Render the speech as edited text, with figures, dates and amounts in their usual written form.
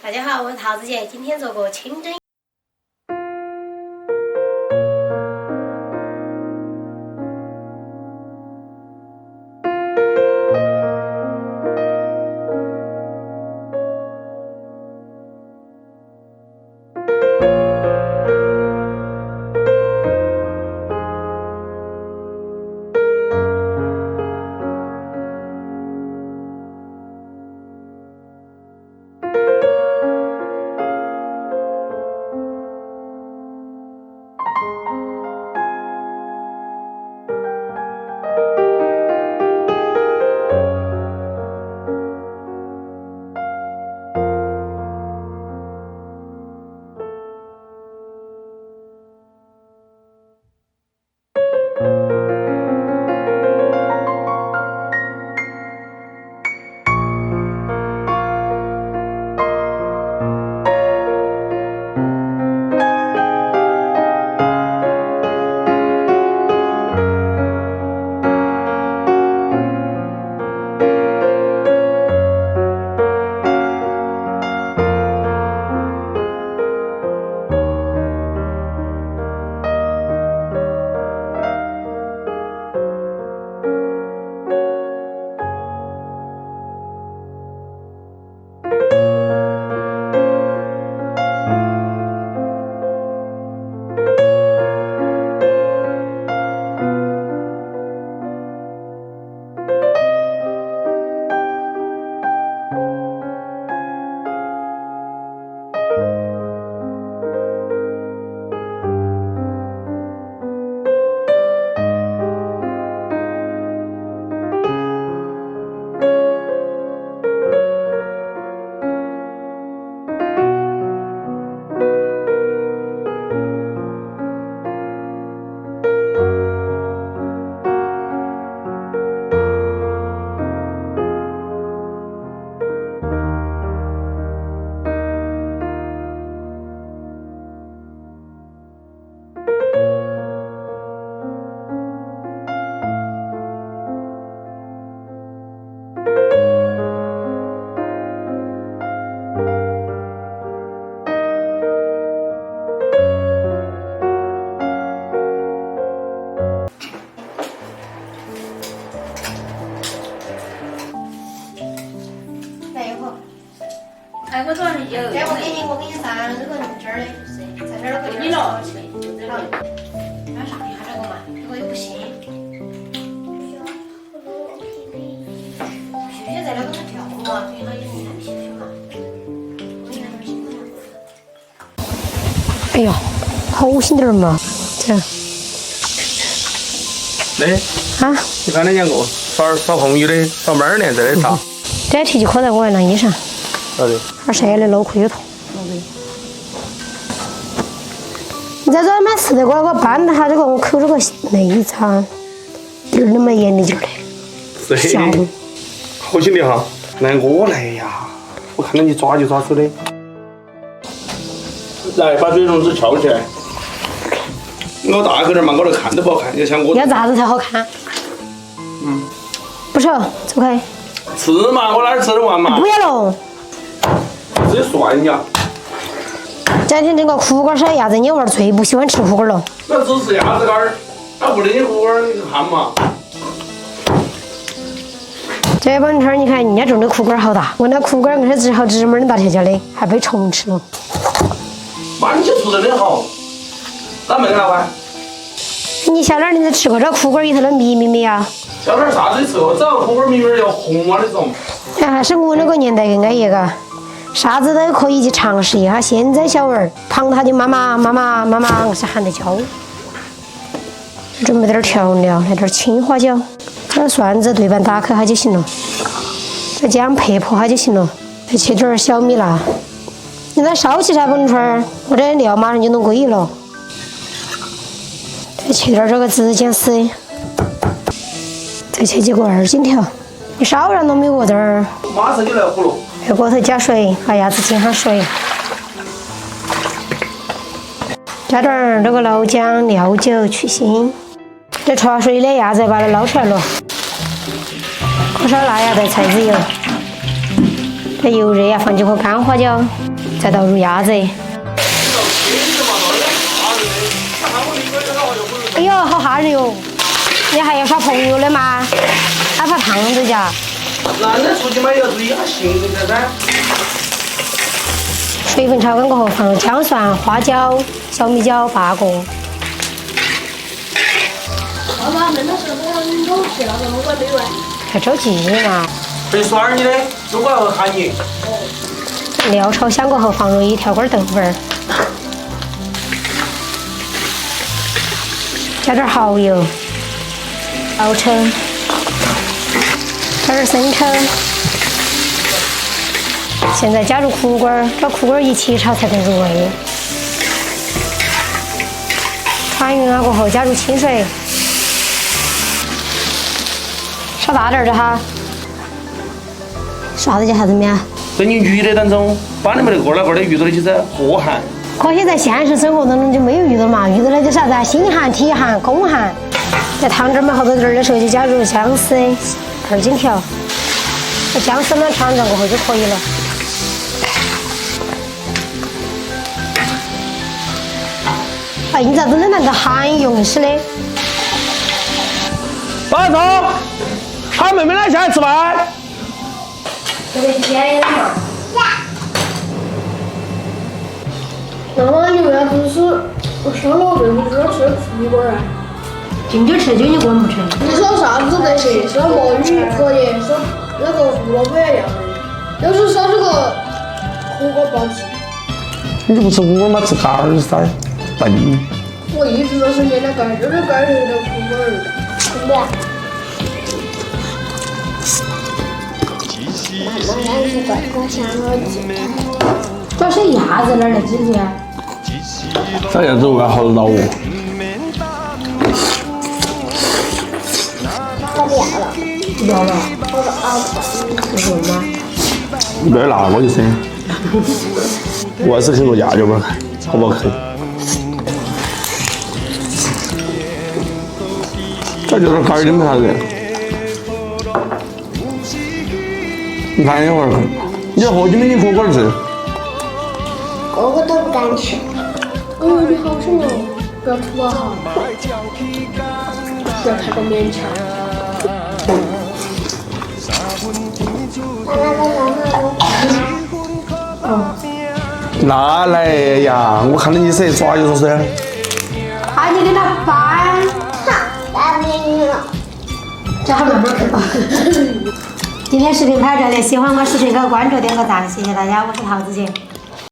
大家好，我是桃子姐，今天做个清蒸。哎，我昨儿有。哎，我给你上这个这儿的，就是在这儿都可以。你了。好，马上一下这个嘛，这个又不行。皮皮在那个跳嘛，所以它有点皮皮嘛。哎呀，好心点儿嘛，这样。啊？你刚才讲过，耍红雨的，耍猫儿呢，在这啥？这提就刻在我那衣裳。好的。二晒的脑壳有痛。你在这儿买吃的，我搬它这个我口这个内脏，点儿那么严的劲儿的。是。好心的哈，来我来呀！我看到你抓就抓手的。来，把嘴唇子翘起来。我大个点嘛，我都看都不好看，要像我。要咋子才好看？不丑，走开。吃嘛，我哪儿吃得完嘛？不要喽。这涮呀！今天这个苦瓜晒鸭子，你娃儿最不喜欢吃苦瓜了。那只是鸭子干儿，那不得苦瓜儿看嘛。这帮天儿你看人家种的苦瓜好大，我那苦瓜硬是只好芝麻的大条条的，还被虫吃了。妈，你就做得真好，哪没拿完？你小点儿你才吃过这苦瓜里头的米没啊？小点儿啥子吃过？只要苦瓜米米要红啊那种。哎，还是我那个年代更安逸嘎，啥子都可以去尝试一下。现在小娃儿旁他就妈妈妈妈妈妈是喊得叫。准备点调料，来点青花椒，这蒜子对半打开它就行了，再姜配破它就行了，再切点小米辣。你那烧起噻，不能串儿，我这料马上就弄归了。再切点这个紫姜丝，再切几个2荆条。你少让糯米过点儿，马上就来糊了。在锅头加水，把鸭子浸下水，加点这个老姜、料酒去腥。这焯水的鸭子把它捞出来了，锅烧辣呀，带菜籽油，等油热呀，放几颗干花椒，再倒入鸭子。哎呦，好吓人哟！你还要耍朋友的吗？害怕烫着家。那你出去买要注意下行程噻。水分炒干过后，放入姜蒜、花椒、小米椒8个。爸爸，那时候你都去了，怎么会没完？还着急嘛？会耍你的，如果要喊你。料炒香过后，放入1条根豆瓣儿，加点蚝油，老抽，加点生抽。现在加入苦瓜儿，把苦瓜儿一起炒才更入味。团匀了过后，加入清水，烧大点儿的哈。啥子叫啥子面？在你鱼的当中，把你们的个儿的遇到的就是祸害。可惜在现实生活当中就没有遇到嘛，遇到的就是啥子啊？心寒、体寒、宫寒。在汤汁儿嘛好多点儿的时候，就加入姜丝2斤条，把姜丝呢尝尝过后就可以了。哎，你咋子冷那个喊用似的？爸总，喊妹妹来下来吃饭。这个便宜了嘛？妈妈，你为啥子是生了病不是要吃苦瓜啊？进就吃，进就滚不吃。你说啥子都行，说墨鱼可以，说那个胡萝卜也要的，要是说这个苦瓜不吃。你不吃苦瓜吗？吃干儿丝儿，笨。我一直都是捏那干儿，就是干儿里的苦瓜儿。真的。妈妈要是乖乖想我记。主要是鸭子那儿的姐姐。这样子我好老哦。我不要了。不要了。我说啊，为什么？你不要拿我一声。我还是去做家教吧，好不好看？这就是干儿的没啥子。你看一会儿，你要喝几米苦瓜儿吃？个个都不敢吃。你好什么？不要吐啊哈！不要太过勉强。拿来呀！我看到你是抓就说噻。啊，你给他搬。来美女了。这还慢慢吃吧。今天视频拍这里，喜欢我视频给我关注点个赞，谢谢大家，我是桃子姐。